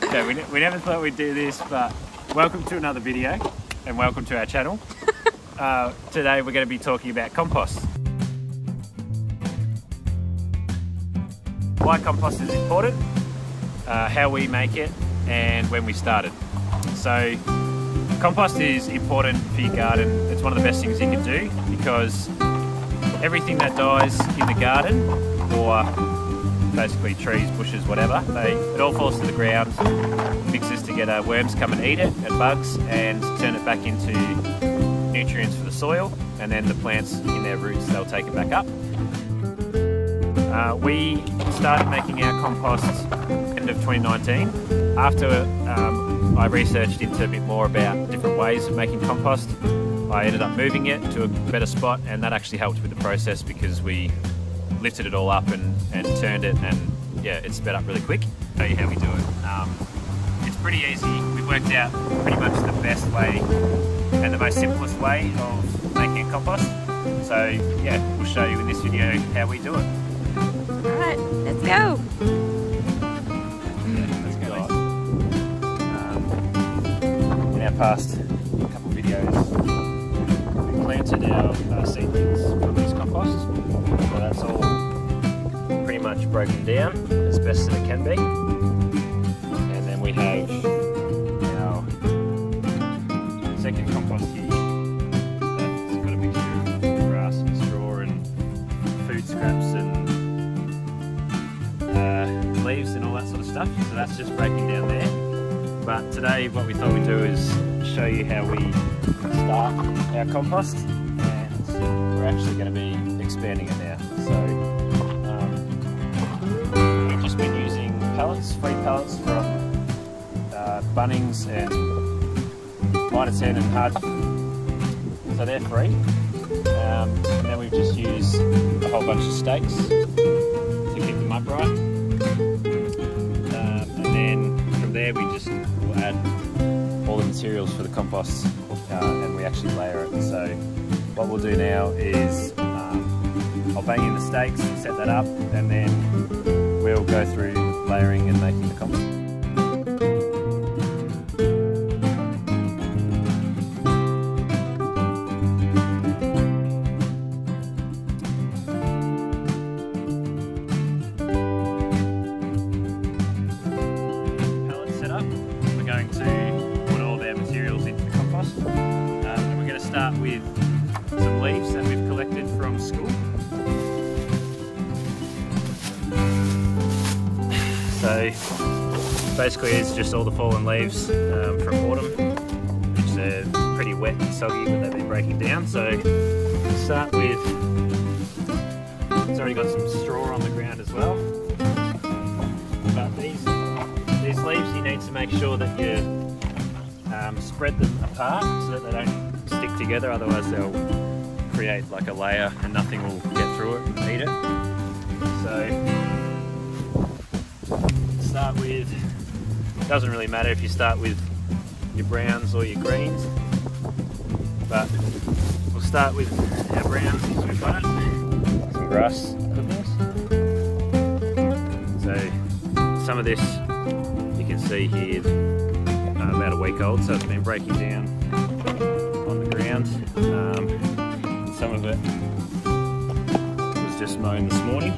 Okay, we never thought we'd do this, but welcome to another video and welcome to our channel. Today we're going to be talking about compost. Why compost is important, how we make it, and when we started. So compost is important for your garden. It's one of the best things you can do because everything that dies in the garden, or basically trees, bushes, whatever, it all falls to the ground, mixes together, worms come and eat it, and bugs, and turn it back into nutrients for the soil, and then the plants in their roots, they'll take it back up. We started making our compost end of 2019. After I researched into a bit more about different ways of making compost, I ended up moving it to a better spot, and that actually helped with the process because we lifted it all up and turned it, and yeah, it sped up really quick. I'll show you how we do it. It's pretty easy. We've worked out pretty much the best way and the most simplest way of making a compost. So yeah, we'll show you in this video how we do it. Alright, let's go! Let's go. In our past couple videos, we planted our seedlings from this compost. So that's all pretty much broken down as best as it can be. And then we have our second compost here. That's got a mixture of grass and straw and food scraps and leaves and all that sort of stuff. So that's just breaking down there. But today what we thought we'd do is show you how we start our compost, and we're actually going to be expanding it now. So we've just been using pellets, free pellets from Bunnings and Minus 10 and Hard. So they're free. And then we've just used a whole bunch of stakes to keep them upright. And then from there we just will add all the materials for the compost, and we actually layer it. So what we'll do now is I'll bang in the stakes, set that up, and then we'll go through layering and making the compost. Pallet set up. We're going to put all of our materials into the compost, and we're going to start with some leaves that we've collected from school. So basically it's just all the fallen leaves from autumn, which are pretty wet and soggy, but they've been breaking down. So start with, it's already got some straw on the ground as well. But these leaves, you need to make sure that you spread them apart so that they don't stick together, otherwise they'll create like a layer and nothing will get through it and eat it. So start with, doesn't really matter if you start with your browns or your greens, but we'll start with our browns because we've got it. Some grass clippings. So some of this you can see here about a week old, so it's been breaking down on the ground. Some of it was just mown this morning.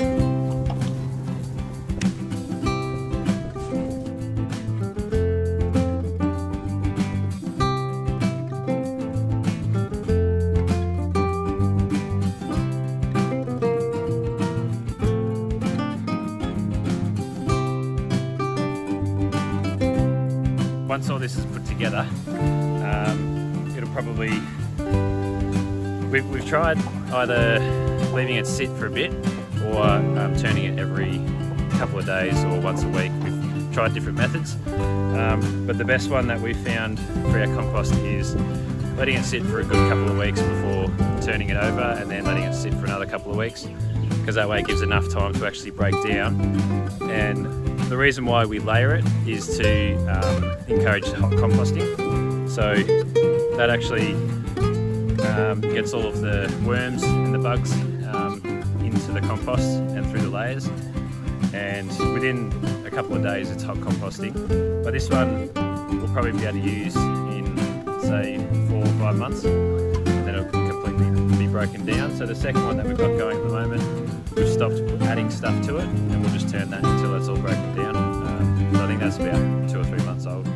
Once all this is put together, it'll probably, we've tried either leaving it sit for a bit or turning it every couple of days or once a week. We've tried different methods, but the best one that we've found for our compost is letting it sit for a good couple of weeks before turning it over, and then letting it sit for another couple of weeks, because that way it gives enough time to actually break down. And the reason why we layer it is to encourage hot composting. So that actually gets all of the worms and the bugs into the compost and through the layers. And within a couple of days it's hot composting. But this one we'll probably be able to use in, say, 4 or 5 months, and then it'll completely be broken down. So the second one that we've got going at the moment, we've stopped adding stuff to it, and we'll just turn that until it's all broken down. So I think that's about 2 or 3 months old.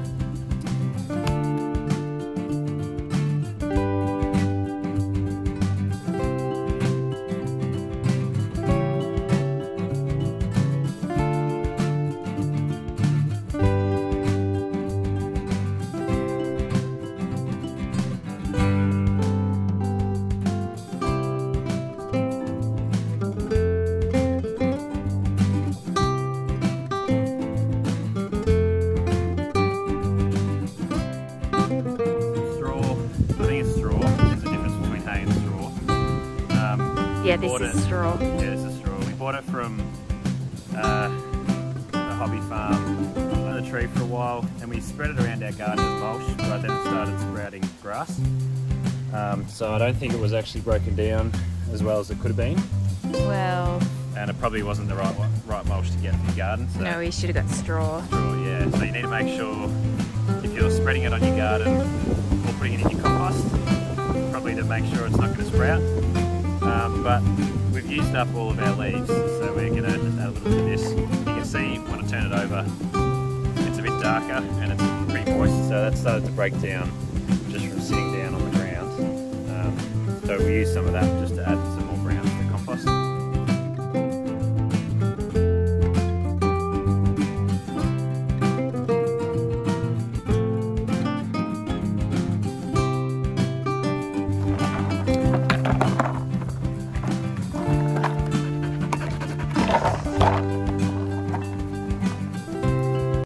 Yeah, this is straw. Yeah, this is straw. We bought it from a hobby farm on the tree for a while, and we spread it around our garden as mulch, but then it started sprouting grass. So I don't think it was actually broken down as well as it could have been. Well... And it probably wasn't the right mulch to get for your garden. So. No, you should have got straw. Straw, yeah. So you need to make sure if you're spreading it on your garden or putting it in your compost, probably to make sure it's not going to sprout. But we've used up all of our leaves, so we're going to just add a little bit of this. You can see when I turn it over, it's a bit darker and it's pretty moist, so that started to break down just from sitting down on the ground. So we use some of that just to add